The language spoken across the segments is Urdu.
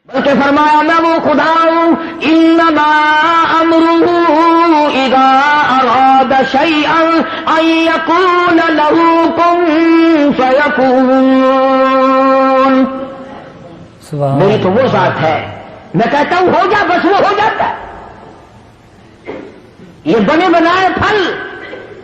بلکہ فرمایا میں وہ خدا ہوں انما امرہ اذا اراد شیئا ان یکون لہ کن فیکون. میری تو وہ ذات ہے، میں کہتا ہوں ہو جا بس وہ ہو جاتا ہے. یہ بنے بنائے پھل،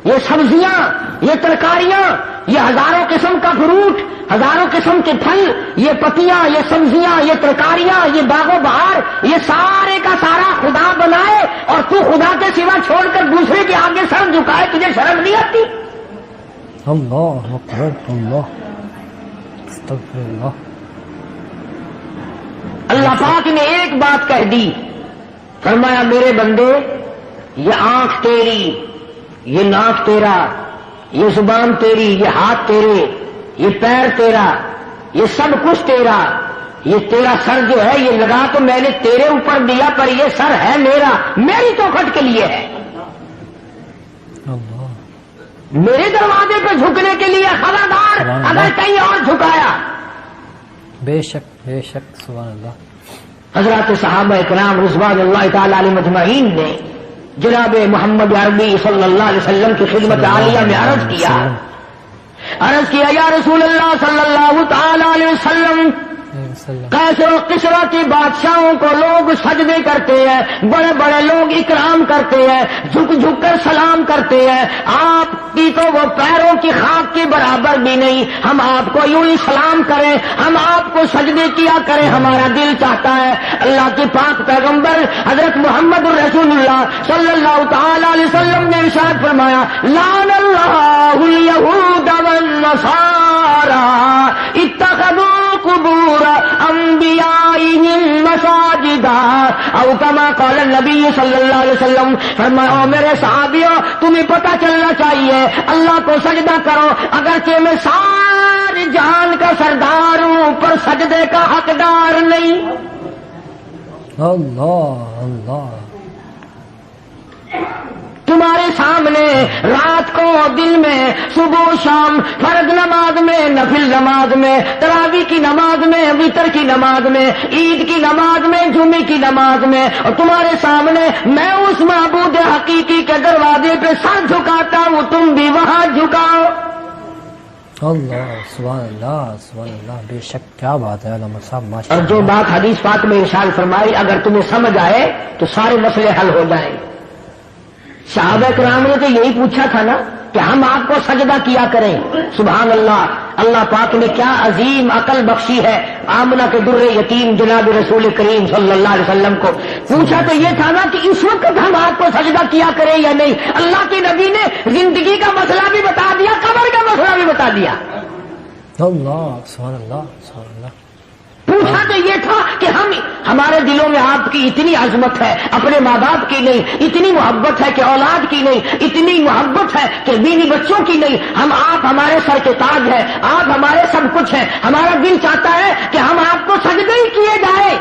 یہ سبزیاں، یہ ترکاریاں، یہ ہزاروں قسم کا فروٹ، ہزاروں قسم کے پھل، یہ پتیاں، یہ سبزیاں، یہ ترکاریاں، یہ باغ و بہار، یہ سارے کا سارا خدا بنائے اور تو خدا کے سوا چھوڑ کر دوسرے کے آگے سر جھکائے، تجھے شرم نہیں آتی؟ اللہ اکبر، اللہ استغفر اللہ. اللہ پاک نے ایک بات کہہ دی، فرمایا میرے بندے یہ آنکھ تیری، یہ ناک تیرا، یہ زبان تیری، یہ ہاتھ تیرے، یہ پیر تیرا، یہ سب کچھ تیرا. یہ تیرا سر جو ہے یہ لگا تو میں نے تیرے اوپر دیا، پر یہ سر ہے میرا، میری چوکھٹ کے لیے ہے، میرے دروازے پہ جھکنے کے لیے. خبردار اگر کہیں اور جھکایا. بے شک بے شک، سبحان اللہ. حضرات صحابہ اکرام رضوان اللہ تعالی علیہ مجمعین نے جناب محمد عربی صلی اللہ علیہ وسلم کی خدمت عالیہ میں عرض کیا یا رسول اللہ صلی اللہ تعالی علیہ وسلم، قیصر و کسریٰ کی بادشاہوں کو لوگ سجدے کرتے ہیں، بڑے بڑے لوگ اکرام کرتے ہیں، جھک جھک کر سلام کرتے ہیں، آپ کی تو وہ پیروں کی خاک کے برابر بھی نہیں. ہم آپ کو یوں ہی سلام کریں، ہم آپ کو سجدے کیا کریں، ہمارا دل چاہتا ہے. اللہ کے پاک پیغمبر حضرت محمد الرسول اللہ صلی اللہ تعالی علیہ وسلم نے ارشاد فرمایا لعن اللہ الیہود والنصارى اتخذوا قبور انبیائہم مساجدا او کما قال النبی صلی اللہ علیہ وسلم. فرمایا میرے صحابیوں تمہیں پتہ چلنا چاہیے اللہ کو سجدہ کرو، اگرچہ میں سارے جہان کا سردار ہوں پر سجدے کا حقدار نہیں. اللہ اللہ. تمہارے سامنے رات کو دن میں صبح و شام فرض نماز میں نفل نماز میں تراویح کی نماز میں وتر کی نماز میں عید کی نماز میں جمعے کی نماز میں، اور تمہارے سامنے میں اس معبود حقیقی کے دروازے پہ سر جھکاتا ہوں، تم بھی وہاں جھکاؤ. اللہ سبحان اللہ سبحان اللہ. بے شک کیا بات ہے علامہ صاحب، ماشاء اور جو بات حدیث پاک میں ارشاد فرمائی اگر تمہیں سمجھ آئے تو سارے مسئلے حل ہو جائیں. صحابہ کرام نے تو یہی پوچھا تھا نا کہ ہم آپ کو سجدہ کیا کریں. سبحان اللہ، اللہ پاک نے کیا عظیم عقل بخشی ہے. آمنہ کے در یتیم جناب رسول کریم صلی اللہ علیہ وسلم کو پوچھا تو یہ تھا نا کہ اس وقت ہم آپ کو سجدہ کیا کریں یا نہیں. اللہ کے نبی نے زندگی کا مسئلہ بھی بتا دیا، قبر کا مسئلہ بھی بتا دیا. اللہ سبحان اللہ سبحان اللہ. پوچھا تو یہ تھا کہ ہمارے دلوں میں آپ کی اتنی عظمت ہے، اپنے ماں باپ کی نہیں، اتنی محبت ہے کہ اولاد کی نہیں، اتنی محبت ہے کہ بیوی بچوں کی نہیں. آپ ہمارے سر کے تاج ہیں، آپ ہمارے سب کچھ ہیں. ہمارا دل چاہتا ہے کہ ہم آپ کو سجدے ہی کیے جائیں.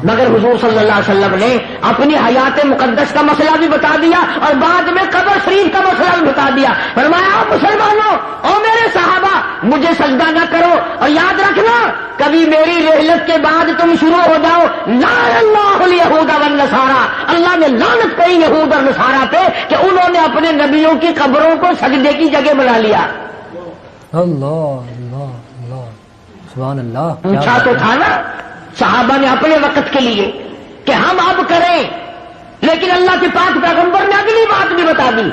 مگر حضور صلی اللہ علیہ وسلم نے اپنی حیات مقدس کا مسئلہ بھی بتا دیا اور بعد میں قبر شریف کا مسئلہ بھی بتا دیا. فرمایا مسلمانوں او میرے صحابہ مجھے سجدہ نہ کرو، اور یاد رکھنا کبھی میری رحلت کے بعد تم شروع ہو جاؤ لعن اللہ الیہود والنصارى، اللہ نے لعنت کہی یہود اور نصارہ پہ کہ انہوں نے اپنے نبیوں کی قبروں کو سجدے کی جگہ بنا لیا. اللہ اللہ اللہ سبحان اللہ. پوچھا تو تھا نا صحابہ نے اپنے وقت کے لیے کہ ہم اب کریں، لیکن اللہ کے پاک پیغمبر نے اگلی بات بھی بتا دی.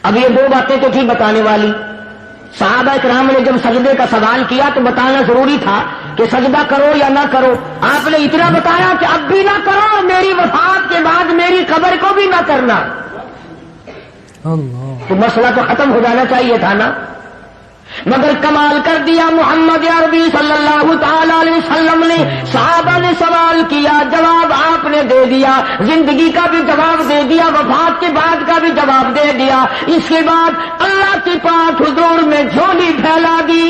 اب یہ دو باتیں تو تھی بتانے والی. صحابہ کرام نے جب سجدے کا سوال کیا تو بتانا ضروری تھا کہ سجدہ کرو یا نہ کرو. آپ نے اتنا بتایا کہ اب بھی نہ کرو، میری وفات کے بعد میری قبر کو بھی نہ کرنا. تو مسئلہ تو ختم ہو جانا چاہیے تھا نا. مگر کمال کر دیا محمد عربی صلی اللہ تعالی علیہ وسلم نے. صحابہ نے سوال کیا، جواب آپ نے دے دیا، زندگی کا بھی جواب دے دیا، وفات کے بعد کا بھی جواب دے دیا. اس کے بعد اللہ کے پاک حضور میں جھولی پھیلا دی.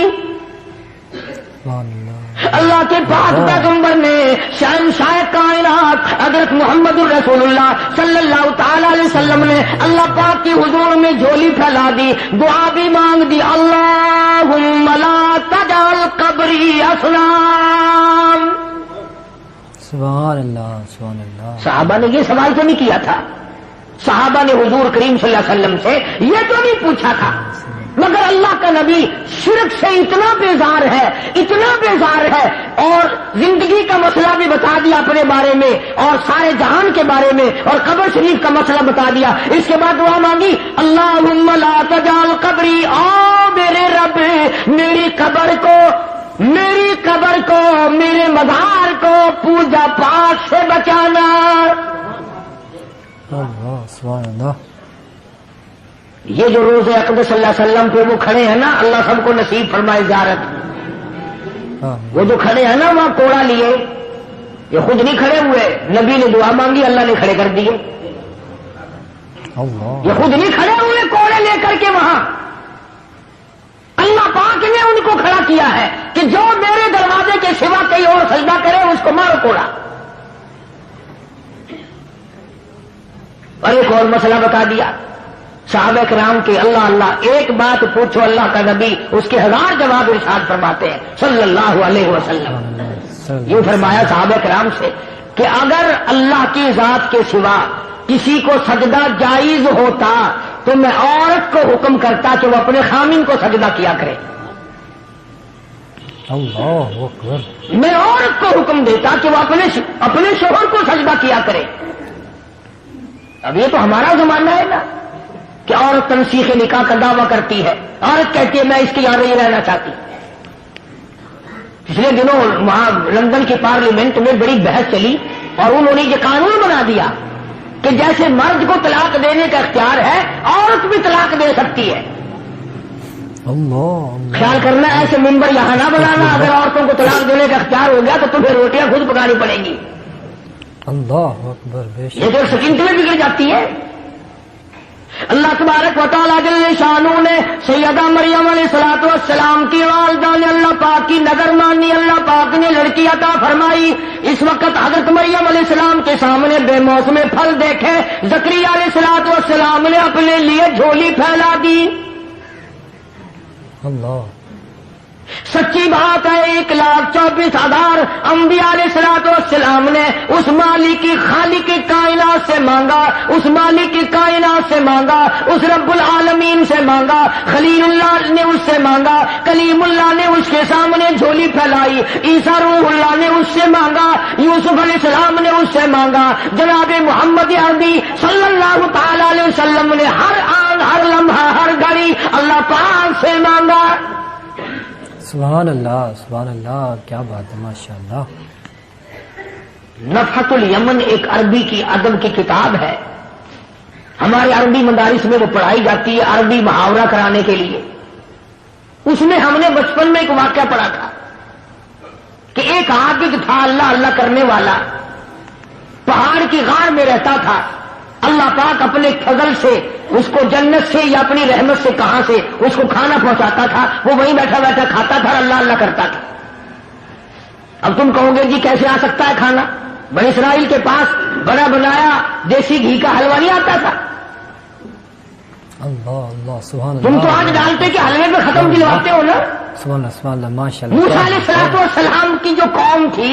اللہ کے پاک پیغمبر نے شہنشاہ کائنات حضرت محمد الرسول اللہ صلی اللہ تعالی علیہ وسلم نے اللہ پاک کی حضور میں جھولی پھیلا دی، دعا بھی مانگ دی، اللہم لا تجعل قبری اصنام۔ سبحان اللہ سبحان اللہ۔ صحابہ نے یہ سوال تو نہیں کیا تھا، صحابہ نے حضور کریم صلی اللہ علیہ وسلم سے یہ تو نہیں پوچھا تھا، مگر اللہ کا نبی شرک سے اتنا بیزار ہے، اتنا بیزار ہے، اور زندگی کا مسئلہ بھی بتا دیا اپنے بارے میں اور سارے جہان کے بارے میں، اور قبر شریف کا مسئلہ بتا دیا۔ اس کے بعد دعا مانگی، اللہم لا تجعل قبری، میرے رب میری قبر کو میرے مزار کو پوجا پاٹ سے بچانا۔ اللہ سبحان اللہ۔ یہ جو روز اقدس صلی اللہ علیہ وسلم پہ وہ کھڑے ہیں نا، اللہ سب کو نصیب فرمائے زیارت۔ وہ جو کھڑے ہیں نا وہاں کوڑا لیے، یہ خود نہیں کھڑے ہوئے، نبی نے دعا مانگی اللہ نے کھڑے کر دیے۔ یہ خود نہیں کھڑے ہوئے کوڑے لے کر کے وہاں، اللہ پاک نے ان کو کھڑا کیا ہے کہ جو میرے دروازے کے سوا کہیں اور سجدہ کرے اس کو مارو کوڑا۔ اور ایک اور مسئلہ بتا دیا صحابہ کرام کے، اللہ اللہ ایک بات پوچھو اللہ کا نبی اس کے 1000 جواب ارشاد فرماتے ہیں صلی اللہ علیہ وسلم۔ یہ فرمایا صحابہ کرام سے کہ اگر اللہ کی ذات کے سوا کسی کو سجدہ جائز ہوتا تو میں عورت کو حکم کرتا کہ وہ اپنے خامن کو سجدہ کیا کرے، اللہ اکبر۔ میں عورت کو حکم دیتا کہ وہ اپنے شوہر کو سجدہ کیا کرے۔ اب یہ تو ہمارا زمانہ ہے نا کہ عورت تنسیخ نکاح کا دعویٰ کرتی ہے، عورت کہتی ہے میں اس کے یہاں نہیں رہنا چاہتی۔ پچھلے دنوں وہاں لندن کی پارلیمنٹ میں بڑی بحث چلی اور انہوں نے یہ قانون بنا دیا کہ جیسے مرد کو طلاق دینے کا اختیار ہے عورت بھی طلاق دے سکتی ہے۔ اللہ خیال کرنا ایسے ممبر یہاں نہ بنانا، اگر عورتوں کو طلاق دینے کا اختیار ہو گیا تو تمہیں روٹیاں خود پکانی پڑیں گی۔ اللہ اکبر بے شک۔ یہ تو سکین میں بگڑ جاتی ہے۔ اللہ تبارک و تعالیٰ جل شانہ نے سیدہ مریم علیہ الصلوۃ والسلام کی والدہ نے اللہ پاک کی نظر مانی، اللہ پاک نے لڑکی عطا فرمائی۔ اس وقت حضرت مریم علیہ السلام کے سامنے بے موسم پھل دیکھے، زکریا علیہ الصلوۃ والسلام نے اپنے لیے جھولی پھیلا دی۔ اللہ سچی بات ہے 1,24,000 انبیاء علیہ الصلوۃ والسلام نے اس مالک خالق کائنات سے مانگا، اس مالک کائنات سے مانگا، اس رب العالمین سے مانگا، خلیل اللہ نے اس سے مانگا، کلیم اللہ نے اس کے سامنے جھولی پھیلائی، عیسیٰ روح اللہ نے اس سے مانگا، یوسف علیہ السلام نے اس سے مانگا، جناب محمد عربی صلی اللہ تعالی علیہ وسلم نے ہر آن ہر لمحہ ہر گھڑی اللہ پاک سے مانگا۔ سبحان اللہ کیا بات ہے ماشاء اللہ۔ نفحۃ الیمن ایک عربی کی ادب کی کتاب ہے، ہمارے عربی مدارس میں وہ پڑھائی جاتی ہے عربی محاورہ کرانے کے لیے۔ اس میں ہم نے بچپن میں ایک واقعہ پڑھا تھا کہ ایک عابد تھا اللہ اللہ کرنے والا، پہاڑ کی غار میں رہتا تھا، اللہ پاک اپنے فضل سے اس کو جنت سے یا اپنی رحمت سے کہاں سے اس کو کھانا پہنچاتا تھا، وہ وہیں بیٹھا بیٹھا کھاتا تھا، اللہ اللہ کرتا تھا۔ اب تم کہو گے جی کیسے آ سکتا ہے کھانا؟ بنی اسرائیل کے پاس بنا بنایا دیسی گھی کا حلوہ نہیں آتا تھا، اللہ سبحان اللہ۔ تم تو آج ڈالتے کہ حلوے میں ختم دلواتے ہو نا۔ سبحان اللہ ماشاء اللہ۔ موسیٰ علیہ الصلوۃ والسلام کی جو قوم تھی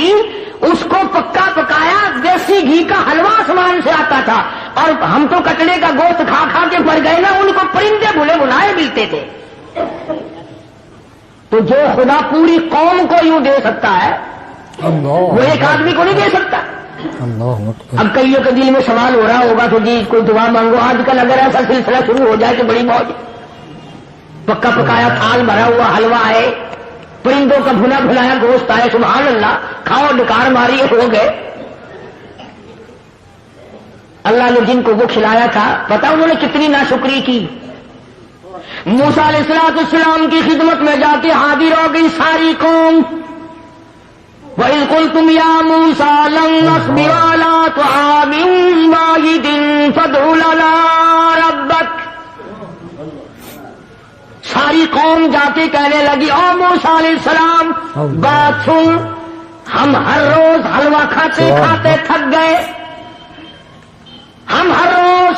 اس کو پکا پکایا دیسی گھی کا حلوہ آسمان سے آتا تھا، اور ہم تو کٹڑے کا گوشت کھا کھا کے مر گئے نا، ان کو پرندے بھولے بھلائے ملتے تھے۔ تو جو خدا پوری قوم کو یوں دے سکتا ہے وہ ایک آدمی کو نہیں دے سکتا۔ اب کئیوں کے دل میں سوال ہو رہا ہوگا تو جی کوئی دعا مانگو، آج کل اگر ایسا سلسلہ شروع ہو جائے تو بڑی موج، پکا پکایا تھال بھرا ہوا حلوہ آئے، پرندوں کا بھنا بھلایا گوشت آئے، سبحان اللہ، کھاؤ ڈکار ماری ہو گئے۔ اللہ نے جن کو وہ کھلایا تھا پتہ انہوں نے کتنی ناشکری کی۔ موسیٰ علیہ السلام کی خدمت میں جاتے حاضر ہو گئی ساری قوم۔ وَإِذْ قُلْتُمْ يَا مُوسَىٰ لَن نَّصْبِرَ عَلَىٰ طَعَامٍ وَاحِدٍ فَادْعُ لَنَا رَبَّكَ۔ ساری قوم جاتے کہنے لگی او موسیٰ علیہ السلام بات سن، ہم ہر روز حلوہ کھاتے کھاتے تھک گئے، ہم ہر روز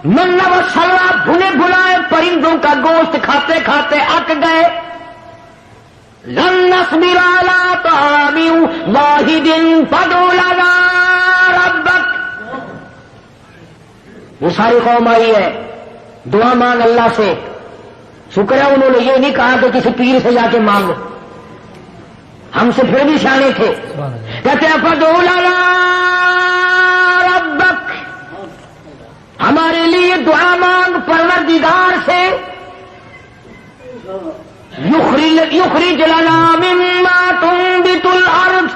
منہ و سلوہ بھنے بھنائے پرندوں کا گوشت کھاتے کھاتے اک گئے. لن نصبر على طعام واحد فادع لنا ربک. وہ ساری قوم آئی ہے، دعا مانگ اللہ سے. شکر ہے انہوں نے یہ نہیں کہا کہ کسی پیر سے جا کے مانگو، ہم سے پھر بھی شانے تھے. کہتے ہیں فادع لنا ربک، ہمارے لیے دعا مانگ پروردگار سے. یخرج لنا مما تنبت الارض.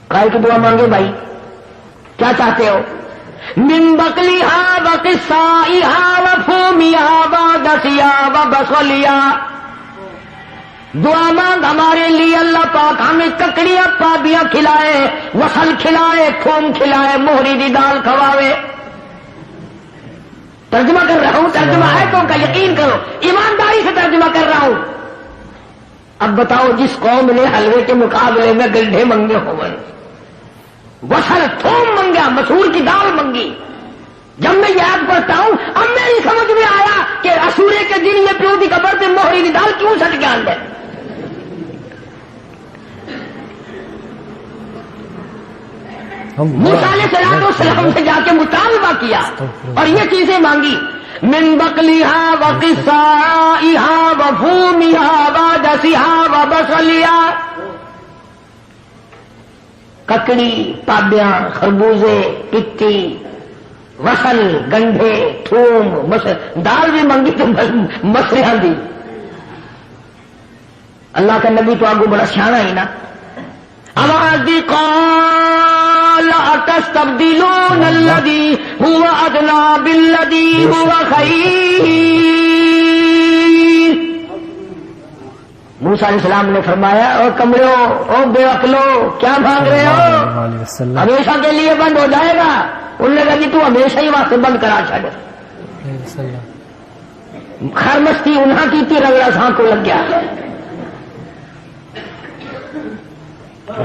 کائے کی دعا مانگے بھائی؟ کیا چاہتے ہو؟ من بقلها وقصائها وفومها وعدسها وبصلها. دعا مانگ ہمارے لیے اللہ پاک ہمیں ککڑیاں پابیاں کھلائے، وصل کھلائے، تھوم کھلائے، موہری دی دال کھواوے. ترجمہ کر رہا ہوں، ترجمہ آیتوں کا یقین کرو، ایمانداری سے ترجمہ کر رہا ہوں. اب بتاؤ جس قوم نے حلوے کے مقابلے میں گلڈھے منگے ہوئے، وصل تھوم منگا، مسور کی دال منگی. جب میں یاد پڑھتا ہوں اب میری سمجھ میں آیا کہ اسورے کے دن یہ پیو دی قبر پہ موہری دی دال کیوں سٹ کے آندے. موسیٰ علیہ السلام سے جا کے مطالبہ کیا اور یہ چیزیں مانگی. من بقلها وقصائها وفومها وعدسها وبصلها. ککڑی، پابیاں، خربوزے، پتی، وصل، گنڈھے، تھوم، دال بھی منگی تو مسریاں دی. اللہ کا نبی تو آگو بڑا سیانا ہی نا. آواز دی قال اتستبدلون الذی هو ادنی بالذی هو خیر. موسیٰ علیہ السلام نے فرمایا او کمرو، او بے عقلو، کیا مانگ رہے ہو؟ ہمیشہ کے لیے بند ہو جائے گا. انہوں نے کہا کہ تو ہمیشہ ہی واسطے بند کرا چھڑ. خر مستی انہاں کی تھی، رگڑا سان کو لگ گیا.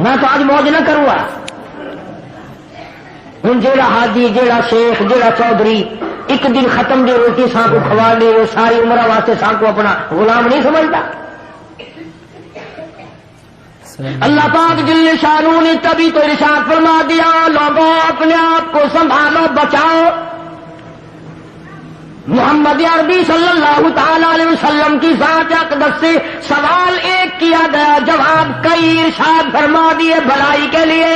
میں تو آج موج نہ کروں گا. ہوں جیڑا حاجی، جیڑا شیخ، جیڑا چودھری ایک دن ختم جو روٹی سان کو کھوا لے، وہ ساری عمر واسطے سان کو اپنا غلام نہیں سمجھتا. اللہ پاک جل شانہ نے تبھی تو ارشاد فرما دیا لوگوں اپنے آپ کو سنبھالو، بچاؤ. محمد عربی صلی اللہ تعالی علیہ وسلم کی ذات اقدس سے سوال ایک کیا گیا، جواب کئی ارشاد فرما دیے بھلائی کے لیے.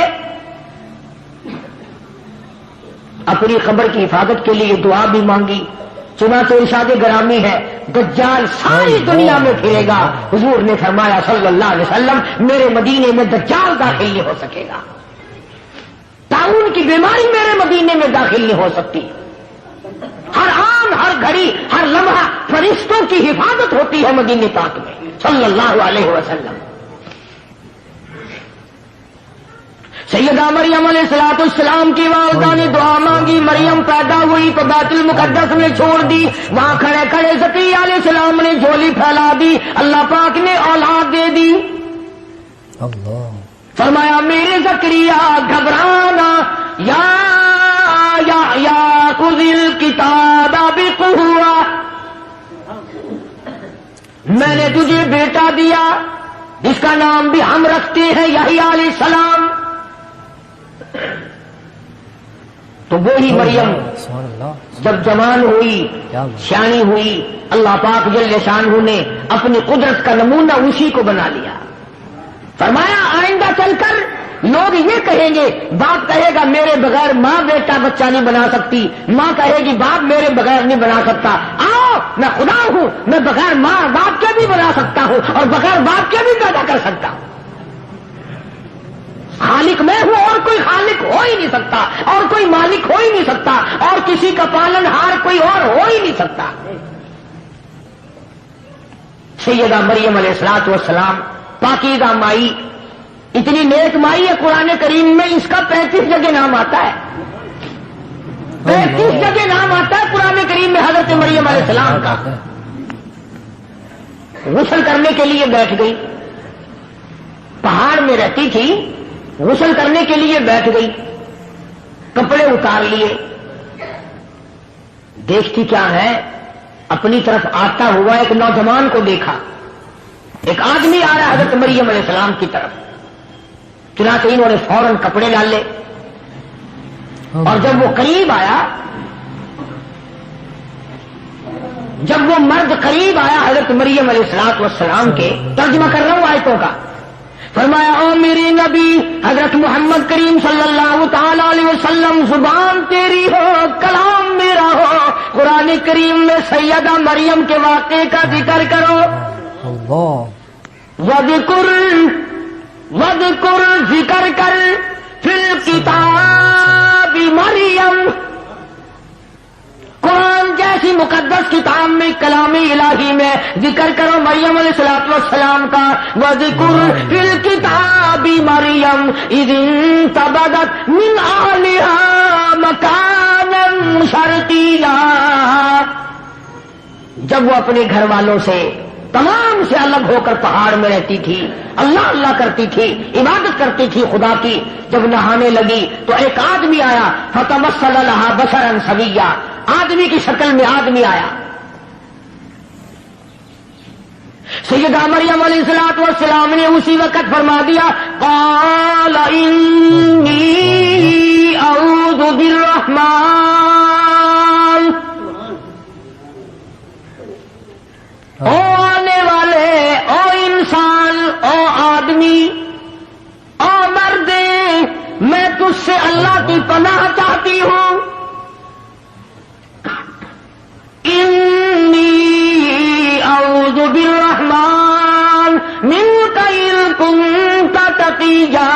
اپنی خبر کی حفاظت کے لیے دعا بھی مانگی. چنانچہ ارشاد گرامی ہے دجال ساری دنیا میں پھرے گا. حضور نے فرمایا صلی اللہ علیہ وسلم میرے مدینے میں دجال داخل نہیں ہو سکے گا. طاعون کی بیماری میرے مدینے میں داخل نہیں ہو سکتی. ہر آن، ہر گھڑی، ہر لمحہ فرشتوں کی حفاظت ہوتی ہے مدینے پاک میں صلی اللہ علیہ وسلم. سیدہ مریم علیہ السلام کی والدہ نے دعا مانگی. مریم پیدا ہوئی تو بیت المقدس میں چھوڑ دی. وہاں کھڑے کھڑے زکریا علیہ السلام نے جھولی پھیلا دی. اللہ پاک نے اولاد دے دی. فرمایا میرے زکریا گھبرانا، یا خذ الکتاب بقوہ، میں نے تجھے بیٹا دیا جس کا نام بھی ہم رکھتے ہیں یحییٰ علیہ السلام. تو وہی مریم جب جوان ہوئی، سیانی ہوئی، اللہ پاک جل شانہ نے اپنی قدرت کا نمونہ اسی کو بنا لیا. فرمایا آئندہ چل کر لوگ یہ کہیں گے، باپ کہے گا میرے بغیر ماں بیٹا بچہ نہیں بنا سکتی، ماں کہے گی باپ میرے بغیر نہیں بنا سکتا. آؤ میں خدا ہوں، میں بغیر ماں باپ کے بھی بنا سکتا ہوں اور بغیر باپ کے بھی پیدا کر سکتا ہوں. خالق میں ہوں اور کوئی خالق ہو ہی نہیں سکتا، اور کوئی مالک ہو ہی نہیں سکتا، اور کسی کا پالن ہار کوئی اور ہو ہی نہیں سکتا. سیدہ مریم علیہ السلام پاکیزہ مائی، اتنی نیک مائی ہے قرآن کریم میں اس کا 35 جگہ نام آتا ہے. 35 جگہ نام آتا ہے قرآن کریم میں حضرت مریم علیہ السلام کا. غسل کرنے کے لیے بیٹھ گئی، پہاڑ میں رہتی تھی، غسل کرنے کے لیے بیٹھ گئی، کپڑے اتار لیے، دیکھتی کیا ہے، اپنی طرف آتا ہوا ایک نوجوان کو دیکھا، ایک آدمی آ رہا حضرت مریم علیہ السلام کی طرف، چنانچہ انہوں نے فوراً کپڑے ڈالے، اور جب وہ قریب آیا، جب وہ مرد قریب آیا حضرت مریم علیہ السلام کے، ترجمہ کر رہا ہوں آیتوں کا، فرمایا او میری نبی حضرت محمد کریم صلی اللہ تعالی علیہ وسلم، زبان تیری ہو، کلام میرا ہو، قرآن کریم میں سیدہ مریم کے واقعے کا ذکر کرو، وَذْكُرْ ذکر کر فی الکتاب مریم، قرآن جیسی مقدس کتاب میں، کلام الہی میں ذکر کرو مریم علیہ السلام کا، وَذْكُرْ فِي الْكِتَابِ مَرْيَمَ إِذِ انتَبَذَتْ مِنْ أَهْلِهَا مَكَانًا شَرْقِيًّا، جب وہ اپنے گھر والوں سے تمام سے الگ ہو کر پہاڑ میں رہتی تھی، اللہ اللہ کرتی تھی، عبادت کرتی تھی خدا کی، جب نہانے لگی تو ایک آدمی آیا، فَتَمَثَّلَ لَهَا بَشَرًا سَوِيًّا، آدمی کی شکل میں آدمی آیا، سیدہ مریم علیہ السلام نے اسی وقت فرما دیا، قال انی اعوذ بالرحمن، او آنے والے، او انسان، او آدمی، او مرد، میں تجھ سے اللہ کی پناہ چاہتی ہوں، انی اعوذ بالرحمن منک ان کنت تقیا،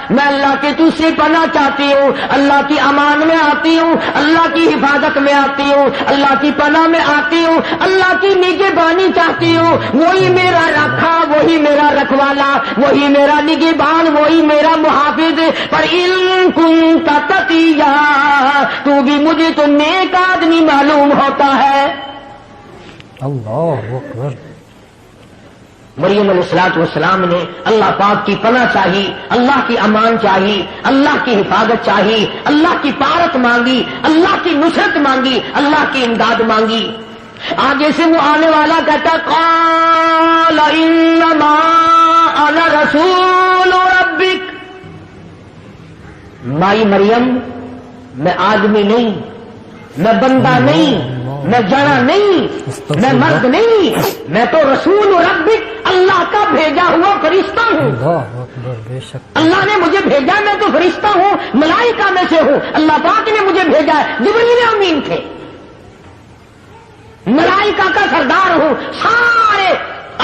میں اللہ کے تجھ سے پناہ چاہتی ہوں، اللہ کی امان میں آتی ہوں، اللہ کی حفاظت میں آتی ہوں، اللہ کی پناہ میں آتی ہوں، اللہ کی نگہبانی چاہتی ہوں، وہی میرا رکھا، وہی میرا رکھوالا، وہی میرا نگہبان، وہی میرا محافظ، پر ان کنت تقیا، تو بھی مجھے تو نیک آدمی معلوم ہوتا ہے۔ اللہ اکبر۔ مریم علیہ السلام نے اللہ پاک کی پناہ چاہی، اللہ کی امان چاہی، اللہ کی حفاظت چاہی، اللہ کی پارت مانگی، اللہ کی نصرت مانگی، اللہ کی امداد مانگی۔ آگے سے وہ آنے والا کہتا، قال انما انا رسول ربک، مائی مریم میں آدمی نہیں، میں بندہ نہیں، میں جنا نہیں، میں مرد نہیں، میں تو رسول ربک، اللہ کا بھیجا ہوا فرشتہ ہوں۔ اللہ اکبر، بے شک اللہ نے مجھے بھیجا، میں تو فرشتہ ہوں، ملائکہ میں سے ہوں، اللہ پاک نے مجھے بھیجا ہے، جبریل امین تھے، ملائکہ کا سردار ہوں، سارے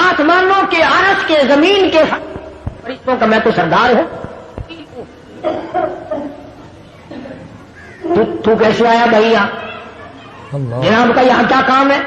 آسمانوں کے، عرش کے، زمین کے فرشتوں کا میں تو سردار ہوں۔ تو کیسے آیا بھائی یہاں؟ اللہ جناب کا یہاں کیا کام ہے؟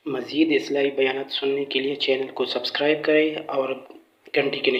مزید اصلاحی بیانات سننے کے لیے چینل کو سبسکرائب کریں اور گھنٹی کے نشان